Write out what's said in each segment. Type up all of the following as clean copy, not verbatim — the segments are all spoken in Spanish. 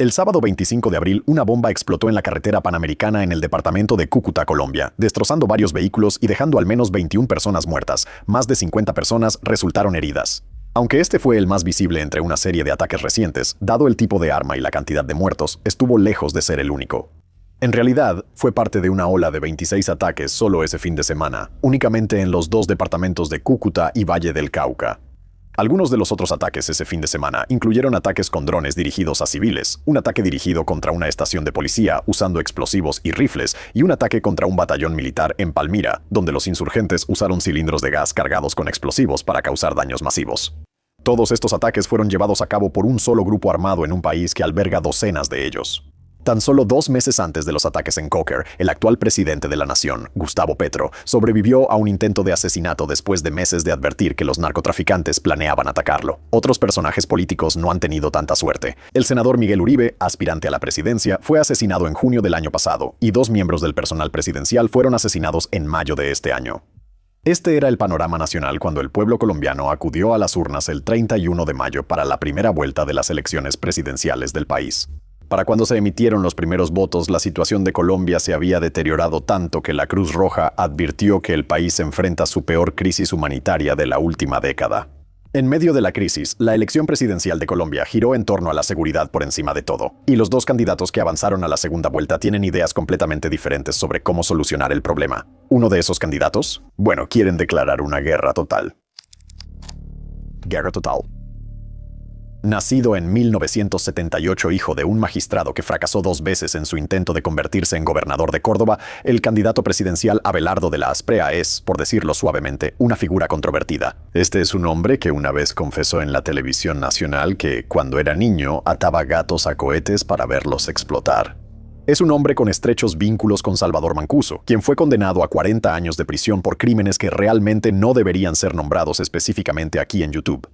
El sábado 25 de abril, una bomba explotó en la carretera panamericana en el departamento de Cúcuta, Colombia, destrozando varios vehículos y dejando al menos 21 personas muertas. Más de 50 personas resultaron heridas. Aunque este fue el más visible entre una serie de ataques recientes, dado el tipo de arma y la cantidad de muertos, estuvo lejos de ser el único. En realidad, fue parte de una ola de 26 ataques solo ese fin de semana, únicamente en los dos departamentos de Cúcuta y Valle del Cauca. Algunos de los otros ataques ese fin de semana incluyeron ataques con drones dirigidos a civiles, un ataque dirigido contra una estación de policía usando explosivos y rifles, y un ataque contra un batallón militar en Palmira, donde los insurgentes usaron cilindros de gas cargados con explosivos para causar daños masivos. Todos estos ataques fueron llevados a cabo por un solo grupo armado en un país que alberga docenas de ellos. Tan solo 2 meses antes de los ataques en Coker, el actual presidente de la nación, Gustavo Petro, sobrevivió a un intento de asesinato después de meses de advertir que los narcotraficantes planeaban atacarlo. Otros personajes políticos no han tenido tanta suerte. El senador Miguel Uribe, aspirante a la presidencia, fue asesinado en junio del año pasado, y 2 miembros del personal presidencial fueron asesinados en mayo de este año. Este era el panorama nacional cuando el pueblo colombiano acudió a las urnas el 31 de mayo para la primera vuelta de las elecciones presidenciales del país. Para cuando se emitieron los primeros votos, la situación de Colombia se había deteriorado tanto que la Cruz Roja advirtió que el país enfrenta su peor crisis humanitaria de la última década. En medio de la crisis, la elección presidencial de Colombia giró en torno a la seguridad por encima de todo, y los dos candidatos que avanzaron a la segunda vuelta tienen ideas completamente diferentes sobre cómo solucionar el problema. Uno de esos candidatos, quieren declarar una guerra total. Guerra total. Nacido en 1978, hijo de un magistrado que fracasó 2 veces en su intento de convertirse en gobernador de Córdoba, el candidato presidencial Abelardo de la Asprea es, por decirlo suavemente, una figura controvertida. Este es un hombre que una vez confesó en la televisión nacional que, cuando era niño, ataba gatos a cohetes para verlos explotar. Es un hombre con estrechos vínculos con Salvador Mancuso, quien fue condenado a 40 años de prisión por crímenes que realmente no deberían ser nombrados específicamente aquí en YouTube.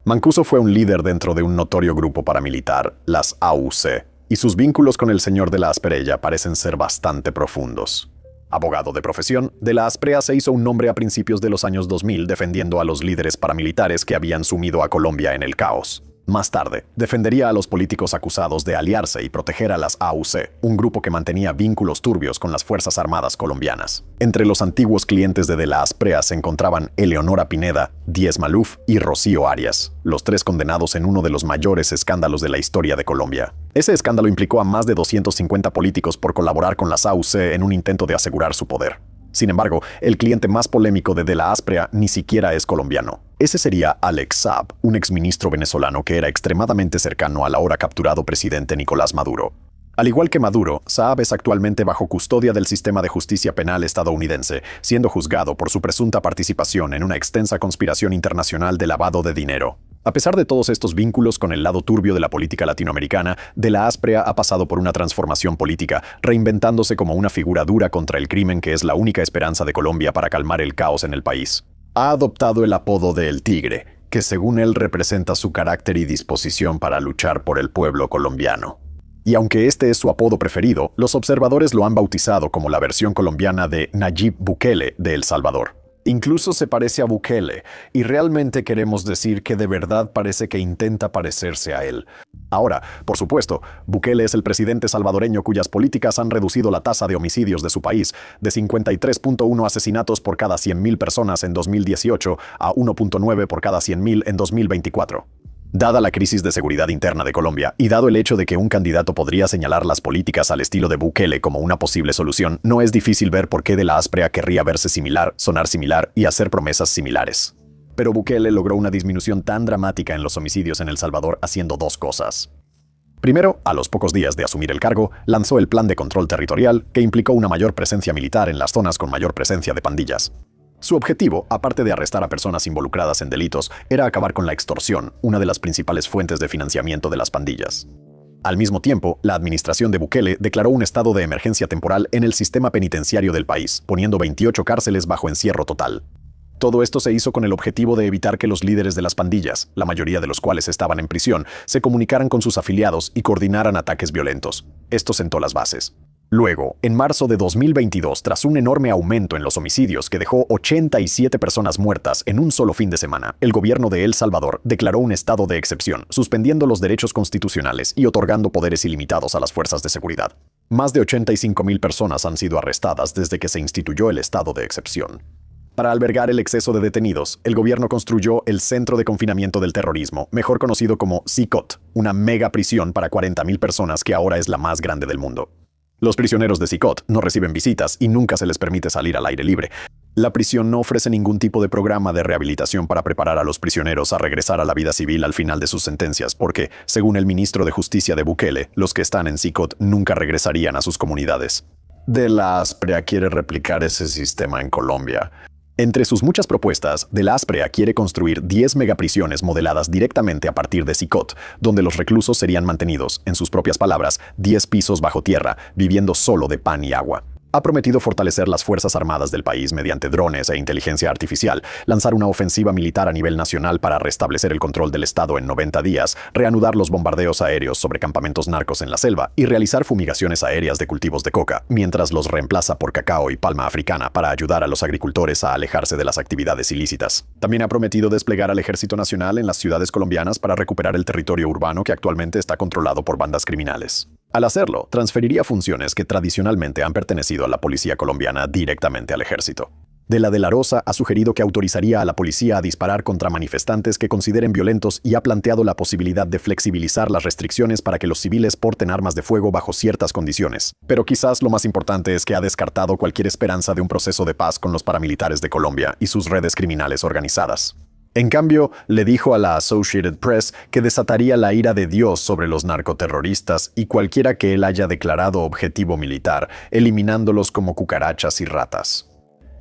Mancuso fue un líder dentro de un notorio grupo paramilitar, las AUC, y sus vínculos con el señor de la Asprella parecen ser bastante profundos. Abogado de profesión, de la Asprea se hizo un nombre a principios de los años 2000 defendiendo a los líderes paramilitares que habían sumido a Colombia en el caos. Más tarde, defendería a los políticos acusados de aliarse y proteger a las AUC, un grupo que mantenía vínculos turbios con las Fuerzas Armadas colombianas. Entre los antiguos clientes de la Asprea se encontraban Eleonora Pineda, Díez Maluf y Rocío Arias, los 3 condenados en uno de los mayores escándalos de la historia de Colombia. Ese escándalo implicó a más de 250 políticos por colaborar con las AUC en un intento de asegurar su poder. Sin embargo, el cliente más polémico de la Asprea ni siquiera es colombiano. Ese sería Alex Saab, un exministro venezolano que era extremadamente cercano al ahora capturado presidente Nicolás Maduro. Al igual que Maduro, Saab es actualmente bajo custodia del sistema de justicia penal estadounidense, siendo juzgado por su presunta participación en una extensa conspiración internacional de lavado de dinero. A pesar de todos estos vínculos con el lado turbio de la política latinoamericana, De la Asprea ha pasado por una transformación política, reinventándose como una figura dura contra el crimen que es la única esperanza de Colombia para calmar el caos en el país. Ha adoptado el apodo de El Tigre, que según él representa su carácter y disposición para luchar por el pueblo colombiano. Y aunque este es su apodo preferido, los observadores lo han bautizado como la versión colombiana de Nayib Bukele de El Salvador. Incluso se parece a Bukele, y realmente queremos decir que de verdad parece que intenta parecerse a él. Ahora, por supuesto, Bukele es el presidente salvadoreño cuyas políticas han reducido la tasa de homicidios de su país de 53.1 asesinatos por cada 100.000 personas en 2018 a 1.9 por cada 100.000 en 2024. Dada la crisis de seguridad interna de Colombia y dado el hecho de que un candidato podría señalar las políticas al estilo de Bukele como una posible solución, no es difícil ver por qué De la Asprea querría verse similar, sonar similar y hacer promesas similares. Pero Bukele logró una disminución tan dramática en los homicidios en El Salvador haciendo 2 cosas. Primero, a los pocos días de asumir el cargo, lanzó el Plan de Control Territorial, que implicó una mayor presencia militar en las zonas con mayor presencia de pandillas. Su objetivo, aparte de arrestar a personas involucradas en delitos, era acabar con la extorsión, una de las principales fuentes de financiamiento de las pandillas. Al mismo tiempo, la administración de Bukele declaró un estado de emergencia temporal en el sistema penitenciario del país, poniendo 28 cárceles bajo encierro total. Todo esto se hizo con el objetivo de evitar que los líderes de las pandillas, la mayoría de los cuales estaban en prisión, se comunicaran con sus afiliados y coordinaran ataques violentos. Esto sentó las bases. Luego, en marzo de 2022, tras un enorme aumento en los homicidios que dejó 87 personas muertas en un solo fin de semana, el gobierno de El Salvador declaró un estado de excepción, suspendiendo los derechos constitucionales y otorgando poderes ilimitados a las fuerzas de seguridad. Más de 85,000 personas han sido arrestadas desde que se instituyó el estado de excepción. Para albergar el exceso de detenidos, el gobierno construyó el Centro de Confinamiento del Terrorismo, mejor conocido como CICOT, una mega prisión para 40,000 personas que ahora es la más grande del mundo. Los prisioneros de CICOT no reciben visitas y nunca se les permite salir al aire libre. La prisión no ofrece ningún tipo de programa de rehabilitación para preparar a los prisioneros a regresar a la vida civil al final de sus sentencias, porque, según el ministro de Justicia de Bukele, los que están en CICOT nunca regresarían a sus comunidades. De la Asprea quiere replicar ese sistema en Colombia. Entre sus muchas propuestas, De la Asprea quiere construir 10 megaprisiones modeladas directamente a partir de CICOT, donde los reclusos serían mantenidos, en sus propias palabras, 10 pisos bajo tierra, viviendo solo de pan y agua. Ha prometido fortalecer las Fuerzas Armadas del país mediante drones e inteligencia artificial, lanzar una ofensiva militar a nivel nacional para restablecer el control del Estado en 90 días, reanudar los bombardeos aéreos sobre campamentos narcos en la selva y realizar fumigaciones aéreas de cultivos de coca, mientras los reemplaza por cacao y palma africana para ayudar a los agricultores a alejarse de las actividades ilícitas. También ha prometido desplegar al Ejército Nacional en las ciudades colombianas para recuperar el territorio urbano que actualmente está controlado por bandas criminales. Al hacerlo, transferiría funciones que tradicionalmente han pertenecido a la policía colombiana directamente al ejército. De la Rosa ha sugerido que autorizaría a la policía a disparar contra manifestantes que consideren violentos y ha planteado la posibilidad de flexibilizar las restricciones para que los civiles porten armas de fuego bajo ciertas condiciones. Pero quizás lo más importante es que ha descartado cualquier esperanza de un proceso de paz con los paramilitares de Colombia y sus redes criminales organizadas. En cambio, le dijo a la Associated Press que desataría la ira de Dios sobre los narcoterroristas y cualquiera que él haya declarado objetivo militar, eliminándolos como cucarachas y ratas.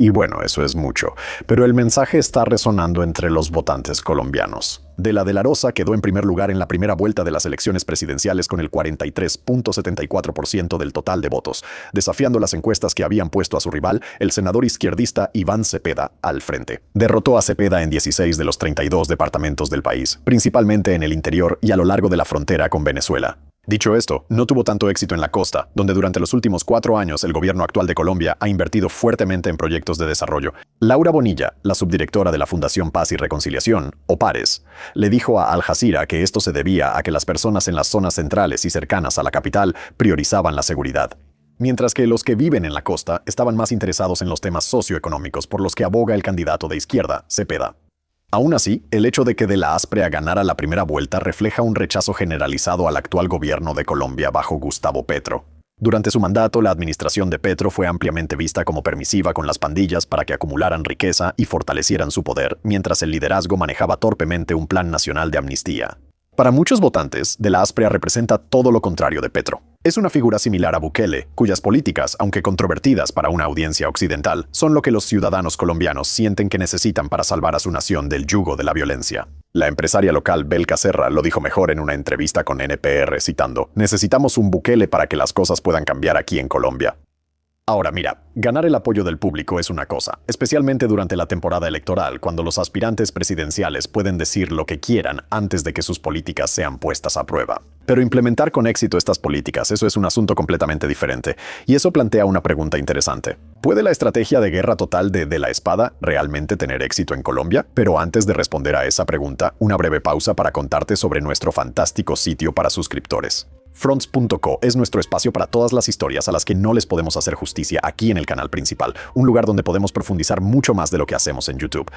Y bueno, eso es mucho, pero el mensaje está resonando entre los votantes colombianos. De la Rosa quedó en primer lugar en la primera vuelta de las elecciones presidenciales con el 43.74% del total de votos, desafiando las encuestas que habían puesto a su rival, el senador izquierdista Iván Cepeda, al frente. Derrotó a Cepeda en 16 de los 32 departamentos del país, principalmente en el interior y a lo largo de la frontera con Venezuela. Dicho esto, no tuvo tanto éxito en la costa, donde durante los últimos 4 años el gobierno actual de Colombia ha invertido fuertemente en proyectos de desarrollo. Laura Bonilla, la subdirectora de la Fundación Paz y Reconciliación, o PARES, le dijo a Al Jazeera que esto se debía a que las personas en las zonas centrales y cercanas a la capital priorizaban la seguridad, mientras que los que viven en la costa estaban más interesados en los temas socioeconómicos por los que aboga el candidato de izquierda, Cepeda. Aún así, el hecho de que De la Asprea ganara la primera vuelta refleja un rechazo generalizado al actual gobierno de Colombia bajo Gustavo Petro. Durante su mandato, la administración de Petro fue ampliamente vista como permisiva con las pandillas para que acumularan riqueza y fortalecieran su poder, mientras el liderazgo manejaba torpemente un plan nacional de amnistía. Para muchos votantes, De la Asprea representa todo lo contrario de Petro. Es una figura similar a Bukele, cuyas políticas, aunque controvertidas para una audiencia occidental, son lo que los ciudadanos colombianos sienten que necesitan para salvar a su nación del yugo de la violencia. La empresaria local Belka Serra lo dijo mejor en una entrevista con NPR, citando: "Necesitamos un Bukele para que las cosas puedan cambiar aquí en Colombia". Ahora mira, ganar el apoyo del público es una cosa, especialmente durante la temporada electoral, cuando los aspirantes presidenciales pueden decir lo que quieran antes de que sus políticas sean puestas a prueba. Pero implementar con éxito estas políticas, eso es un asunto completamente diferente, y eso plantea una pregunta interesante. ¿Puede la estrategia de guerra total de la Espada realmente tener éxito en Colombia? Pero antes de responder a esa pregunta, una breve pausa para contarte sobre nuestro fantástico sitio para suscriptores. Fronts.co es nuestro espacio para todas las historias a las que no les podemos hacer justicia aquí en el canal principal, un lugar donde podemos profundizar mucho más de lo que hacemos en YouTube.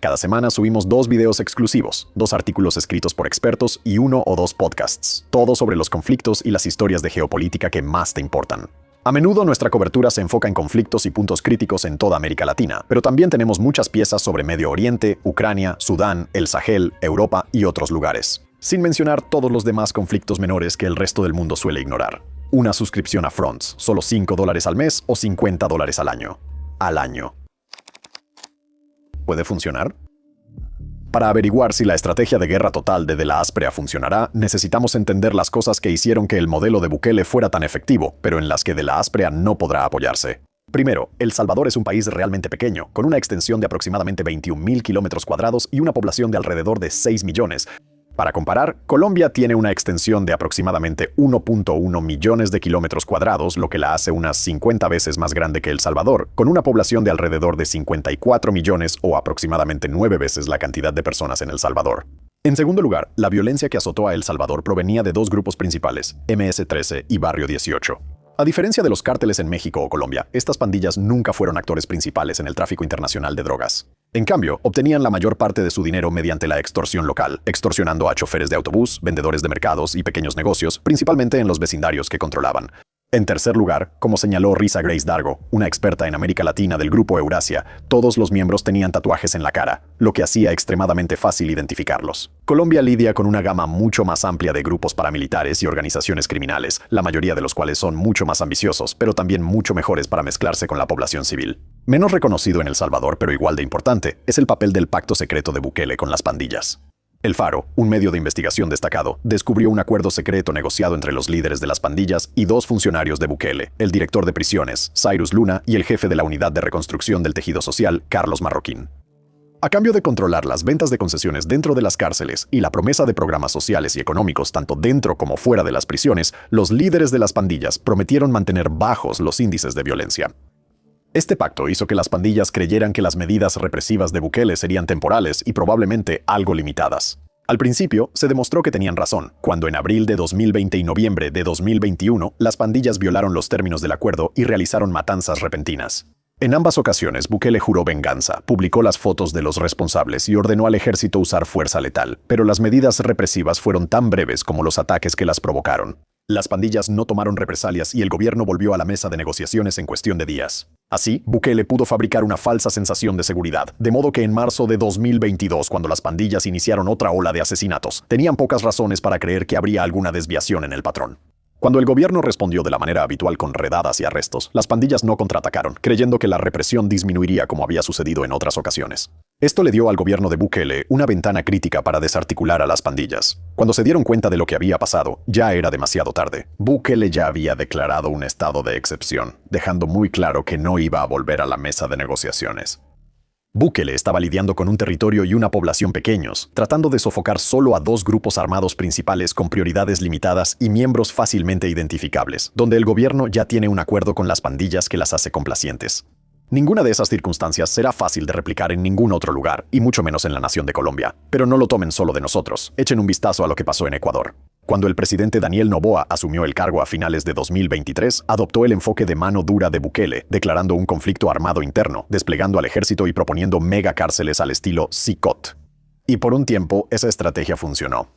Cada semana subimos 2 videos exclusivos, 2 artículos escritos por expertos y 1 o 2 podcasts, todo sobre los conflictos y las historias de geopolítica que más te importan. A menudo nuestra cobertura se enfoca en conflictos y puntos críticos en toda América Latina, pero también tenemos muchas piezas sobre Medio Oriente, Ucrania, Sudán, el Sahel, Europa y otros lugares. Sin mencionar todos los demás conflictos menores que el resto del mundo suele ignorar. Una suscripción a Fronts, solo $5 al mes o $50 al año. Al año. ¿Puede funcionar? Para averiguar si la estrategia de guerra total de la Asprea funcionará, necesitamos entender las cosas que hicieron que el modelo de Bukele fuera tan efectivo, pero en las que de la Asprea no podrá apoyarse. Primero, El Salvador es un país realmente pequeño, con una extensión de aproximadamente 21,000 kilómetros cuadrados y una población de alrededor de 6 millones. Para comparar, Colombia tiene una extensión de aproximadamente 1.1 millones de kilómetros cuadrados, lo que la hace unas 50 veces más grande que El Salvador, con una población de alrededor de 54 millones o aproximadamente 9 veces la cantidad de personas en El Salvador. En segundo lugar, la violencia que azotó a El Salvador provenía de dos grupos principales, MS-13 y Barrio 18. A diferencia de los cárteles en México o Colombia, estas pandillas nunca fueron actores principales en el tráfico internacional de drogas. En cambio, obtenían la mayor parte de su dinero mediante la extorsión local, extorsionando a choferes de autobús, vendedores de mercados y pequeños negocios, principalmente en los vecindarios que controlaban. En tercer lugar, como señaló Risa Grace Dargo, una experta en América Latina del Grupo Eurasia, todos los miembros tenían tatuajes en la cara, lo que hacía extremadamente fácil identificarlos. Colombia lidia con una gama mucho más amplia de grupos paramilitares y organizaciones criminales, la mayoría de los cuales son mucho más ambiciosos, pero también mucho mejores para mezclarse con la población civil. Menos reconocido en El Salvador, pero igual de importante, es el papel del pacto secreto de Bukele con las pandillas. El Faro, un medio de investigación destacado, descubrió un acuerdo secreto negociado entre los líderes de las pandillas y dos funcionarios de Bukele, el director de prisiones, Cyrus Luna, y el jefe de la unidad de reconstrucción del tejido social, Carlos Marroquín. A cambio de controlar las ventas de concesiones dentro de las cárceles y la promesa de programas sociales y económicos tanto dentro como fuera de las prisiones, los líderes de las pandillas prometieron mantener bajos los índices de violencia. Este pacto hizo que las pandillas creyeran que las medidas represivas de Bukele serían temporales y probablemente algo limitadas. Al principio, se demostró que tenían razón, cuando en abril de 2020 y noviembre de 2021, las pandillas violaron los términos del acuerdo y realizaron matanzas repentinas. En ambas ocasiones, Bukele juró venganza, publicó las fotos de los responsables y ordenó al ejército usar fuerza letal, pero las medidas represivas fueron tan breves como los ataques que las provocaron. Las pandillas no tomaron represalias y el gobierno volvió a la mesa de negociaciones en cuestión de días. Así, Bukele pudo fabricar una falsa sensación de seguridad, de modo que en marzo de 2022, cuando las pandillas iniciaron otra ola de asesinatos, tenían pocas razones para creer que habría alguna desviación en el patrón. Cuando el gobierno respondió de la manera habitual con redadas y arrestos, las pandillas no contraatacaron, creyendo que la represión disminuiría como había sucedido en otras ocasiones. Esto le dio al gobierno de Bukele una ventana crítica para desarticular a las pandillas. Cuando se dieron cuenta de lo que había pasado, ya era demasiado tarde. Bukele ya había declarado un estado de excepción, dejando muy claro que no iba a volver a la mesa de negociaciones. Bukele estaba lidiando con un territorio y una población pequeños, tratando de sofocar solo a dos grupos armados principales con prioridades limitadas y miembros fácilmente identificables, donde el gobierno ya tiene un acuerdo con las pandillas que las hace complacientes. Ninguna de esas circunstancias será fácil de replicar en ningún otro lugar, y mucho menos en la nación de Colombia. Pero no lo tomen solo de nosotros, echen un vistazo a lo que pasó en Ecuador. Cuando el presidente Daniel Noboa asumió el cargo a finales de 2023, adoptó el enfoque de mano dura de Bukele, declarando un conflicto armado interno, desplegando al ejército y proponiendo megacárceles al estilo CICOT. Y por un tiempo, esa estrategia funcionó.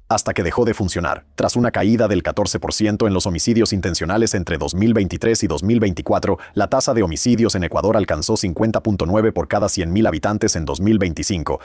Hasta que dejó de funcionar, tras una caída del 14% en los homicidios intencionales entre 2023 y 2024, la tasa de homicidios en Ecuador alcanzó 50.9 por cada 100.000 habitantes en 2025.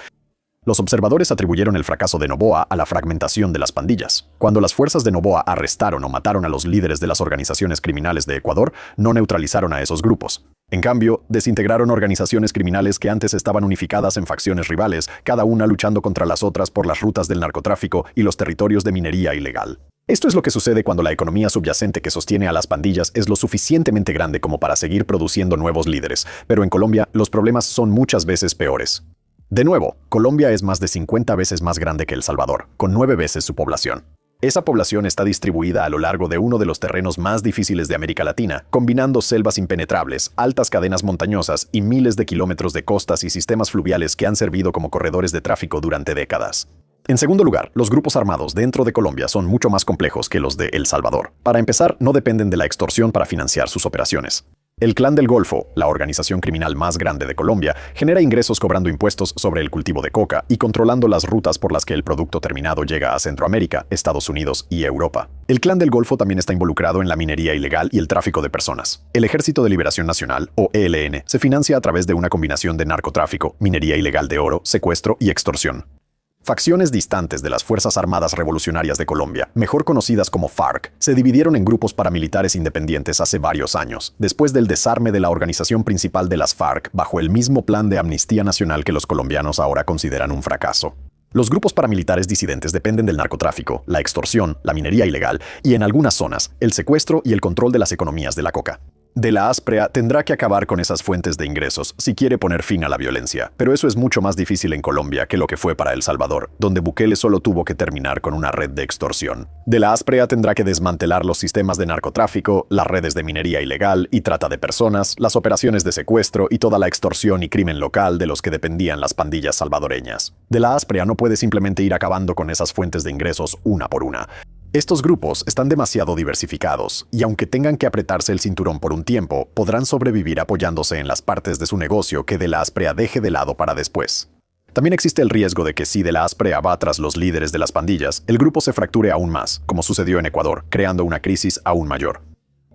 Los observadores atribuyeron el fracaso de Noboa a la fragmentación de las pandillas. Cuando las fuerzas de Noboa arrestaron o mataron a los líderes de las organizaciones criminales de Ecuador, no neutralizaron a esos grupos. En cambio, desintegraron organizaciones criminales que antes estaban unificadas en facciones rivales, cada una luchando contra las otras por las rutas del narcotráfico y los territorios de minería ilegal. Esto es lo que sucede cuando la economía subyacente que sostiene a las pandillas es lo suficientemente grande como para seguir produciendo nuevos líderes, pero en Colombia los problemas son muchas veces peores. De nuevo, Colombia es más de 50 veces más grande que El Salvador, con 9 veces su población. Esa población está distribuida a lo largo de uno de los terrenos más difíciles de América Latina, combinando selvas impenetrables, altas cadenas montañosas y miles de kilómetros de costas y sistemas fluviales que han servido como corredores de tráfico durante décadas. En segundo lugar, los grupos armados dentro de Colombia son mucho más complejos que los de El Salvador. Para empezar, no dependen de la extorsión para financiar sus operaciones. El Clan del Golfo, la organización criminal más grande de Colombia, genera ingresos cobrando impuestos sobre el cultivo de coca y controlando las rutas por las que el producto terminado llega a Centroamérica, Estados Unidos y Europa. El Clan del Golfo también está involucrado en la minería ilegal y el tráfico de personas. El Ejército de Liberación Nacional, o ELN, se financia a través de una combinación de narcotráfico, minería ilegal de oro, secuestro y extorsión. Facciones distantes de las Fuerzas Armadas Revolucionarias de Colombia, mejor conocidas como FARC, se dividieron en grupos paramilitares independientes hace varios años, después del desarme de la organización principal de las FARC bajo el mismo plan de amnistía nacional que los colombianos ahora consideran un fracaso. Los grupos paramilitares disidentes dependen del narcotráfico, la extorsión, la minería ilegal y, en algunas zonas, el secuestro y el control de las economías de la coca. De la Asprea tendrá que acabar con esas fuentes de ingresos si quiere poner fin a la violencia, pero eso es mucho más difícil en Colombia que lo que fue para El Salvador, donde Bukele solo tuvo que terminar con una red de extorsión. De la Asprea tendrá que desmantelar los sistemas de narcotráfico, las redes de minería ilegal y trata de personas, las operaciones de secuestro y toda la extorsión y crimen local de los que dependían las pandillas salvadoreñas. De la Asprea no puede simplemente ir acabando con esas fuentes de ingresos una por una. Estos grupos están demasiado diversificados y aunque tengan que apretarse el cinturón por un tiempo, podrán sobrevivir apoyándose en las partes de su negocio que De la Asprea deje de lado para después. También existe el riesgo de que si De la Asprea va tras los líderes de las pandillas, el grupo se fracture aún más, como sucedió en Ecuador, creando una crisis aún mayor.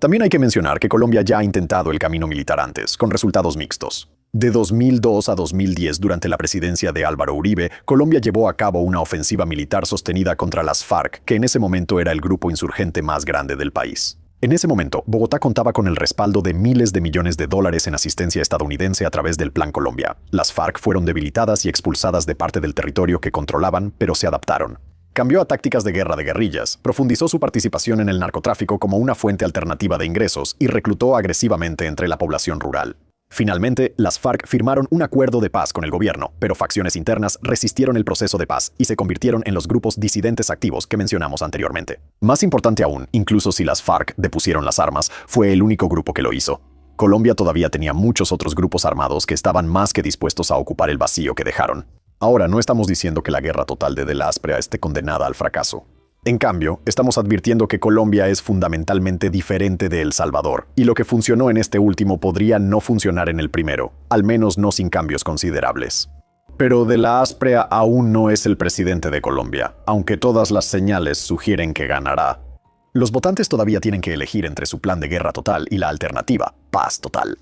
También hay que mencionar que Colombia ya ha intentado el camino militar antes, con resultados mixtos. De 2002 a 2010, durante la presidencia de Álvaro Uribe, Colombia llevó a cabo una ofensiva militar sostenida contra las FARC, que en ese momento era el grupo insurgente más grande del país. En ese momento, Bogotá contaba con el respaldo de miles de millones de dólares en asistencia estadounidense a través del Plan Colombia. Las FARC fueron debilitadas y expulsadas de parte del territorio que controlaban, pero se adaptaron. Cambió a tácticas de guerra de guerrillas, profundizó su participación en el narcotráfico como una fuente alternativa de ingresos y reclutó agresivamente entre la población rural. Finalmente, las FARC firmaron un acuerdo de paz con el gobierno, pero facciones internas resistieron el proceso de paz y se convirtieron en los grupos disidentes activos que mencionamos anteriormente. Más importante aún, incluso si las FARC depusieron las armas, fue el único grupo que lo hizo. Colombia todavía tenía muchos otros grupos armados que estaban más que dispuestos a ocupar el vacío que dejaron. Ahora, no estamos diciendo que la guerra total de la Asprea esté condenada al fracaso. En cambio, estamos advirtiendo que Colombia es fundamentalmente diferente de El Salvador, y lo que funcionó en este último podría no funcionar en el primero, al menos no sin cambios considerables. Pero De la Asprea aún no es el presidente de Colombia, aunque todas las señales sugieren que ganará. Los votantes todavía tienen que elegir entre su plan de guerra total y la alternativa, paz total.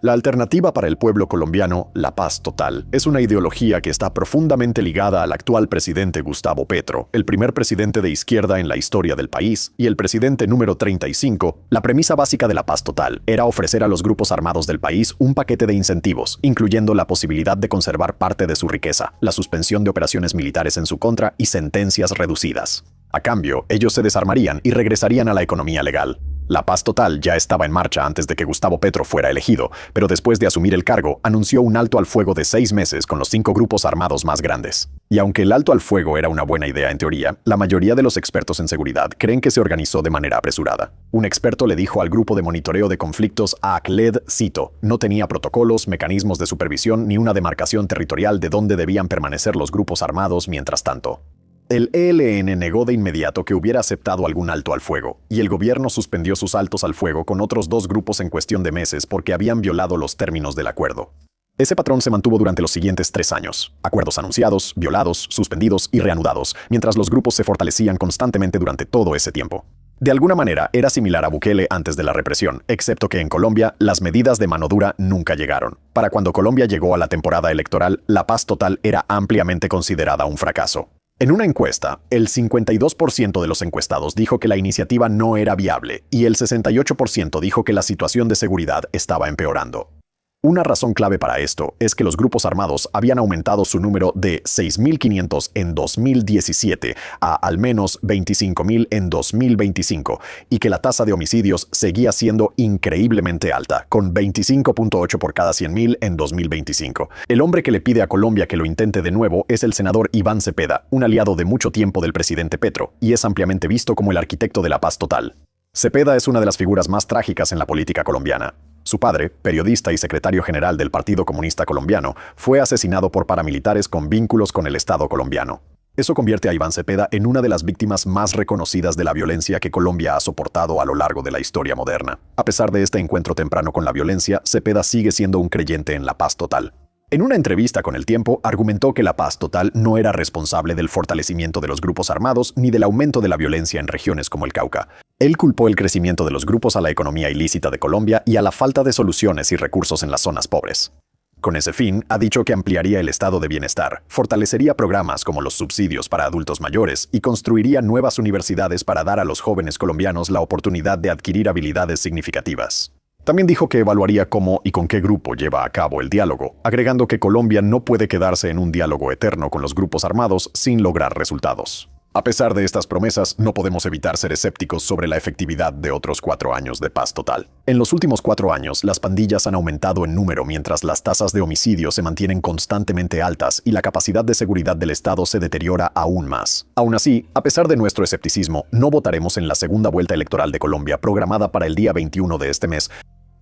La alternativa para el pueblo colombiano, la paz total, es una ideología que está profundamente ligada al actual presidente Gustavo Petro, el primer presidente de izquierda en la historia del país y el presidente número 35. La premisa básica de la paz total era ofrecer a los grupos armados del país un paquete de incentivos, incluyendo la posibilidad de conservar parte de su riqueza, la suspensión de operaciones militares en su contra y sentencias reducidas. A cambio, ellos se desarmarían y regresarían a la economía legal. La paz total ya estaba en marcha antes de que Gustavo Petro fuera elegido, pero después de asumir el cargo, anunció un alto al fuego de 6 meses con los 5 grupos armados más grandes. Y aunque el alto al fuego era una buena idea en teoría, la mayoría de los expertos en seguridad creen que se organizó de manera apresurada. Un experto le dijo al grupo de monitoreo de conflictos a ACLED, cito, no tenía protocolos, mecanismos de supervisión ni una demarcación territorial de dónde debían permanecer los grupos armados mientras tanto. El ELN negó de inmediato que hubiera aceptado algún alto al fuego, y el gobierno suspendió sus altos al fuego con otros 2 grupos en cuestión de meses porque habían violado los términos del acuerdo. Ese patrón se mantuvo durante los siguientes 3 años. Acuerdos anunciados, violados, suspendidos y reanudados, mientras los grupos se fortalecían constantemente durante todo ese tiempo. De alguna manera, era similar a Bukele antes de la represión, excepto que en Colombia las medidas de mano dura nunca llegaron. Para cuando Colombia llegó a la temporada electoral, la paz total era ampliamente considerada un fracaso. En una encuesta, el 52% de los encuestados dijo que la iniciativa no era viable y el 68% dijo que la situación de seguridad estaba empeorando. Una razón clave para esto es que los grupos armados habían aumentado su número de 6.500 en 2017 a al menos 25.000 en 2025 y que la tasa de homicidios seguía siendo increíblemente alta, con 25.8 por cada 100.000 en 2025. El hombre que le pide a Colombia que lo intente de nuevo es el senador Iván Cepeda, un aliado de mucho tiempo del presidente Petro, y es ampliamente visto como el arquitecto de la paz total. Cepeda es una de las figuras más trágicas en la política colombiana. Su padre, periodista y secretario general del Partido Comunista Colombiano, fue asesinado por paramilitares con vínculos con el Estado colombiano. Eso convierte a Iván Cepeda en una de las víctimas más reconocidas de la violencia que Colombia ha soportado a lo largo de la historia moderna. A pesar de este encuentro temprano con la violencia, Cepeda sigue siendo un creyente en la paz total. En una entrevista con El Tiempo, argumentó que la paz total no era responsable del fortalecimiento de los grupos armados ni del aumento de la violencia en regiones como el Cauca. Él culpó el crecimiento de los grupos a la economía ilícita de Colombia y a la falta de soluciones y recursos en las zonas pobres. Con ese fin, ha dicho que ampliaría el estado de bienestar, fortalecería programas como los subsidios para adultos mayores y construiría nuevas universidades para dar a los jóvenes colombianos la oportunidad de adquirir habilidades significativas. También dijo que evaluaría cómo y con qué grupo lleva a cabo el diálogo, agregando que Colombia no puede quedarse en un diálogo eterno con los grupos armados sin lograr resultados. A pesar de estas promesas, no podemos evitar ser escépticos sobre la efectividad de otros 4 años de paz total. En los últimos 4 años, las pandillas han aumentado en número mientras las tasas de homicidio se mantienen constantemente altas y la capacidad de seguridad del Estado se deteriora aún más. Aún así, a pesar de nuestro escepticismo, no votaremos en la segunda vuelta electoral de Colombia programada para el día 21 de este mes.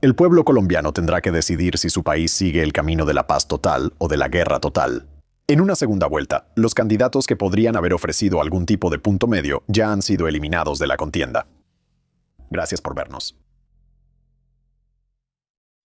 El pueblo colombiano tendrá que decidir si su país sigue el camino de la paz total o de la guerra total. En una segunda vuelta, los candidatos que podrían haber ofrecido algún tipo de punto medio ya han sido eliminados de la contienda. Gracias por vernos.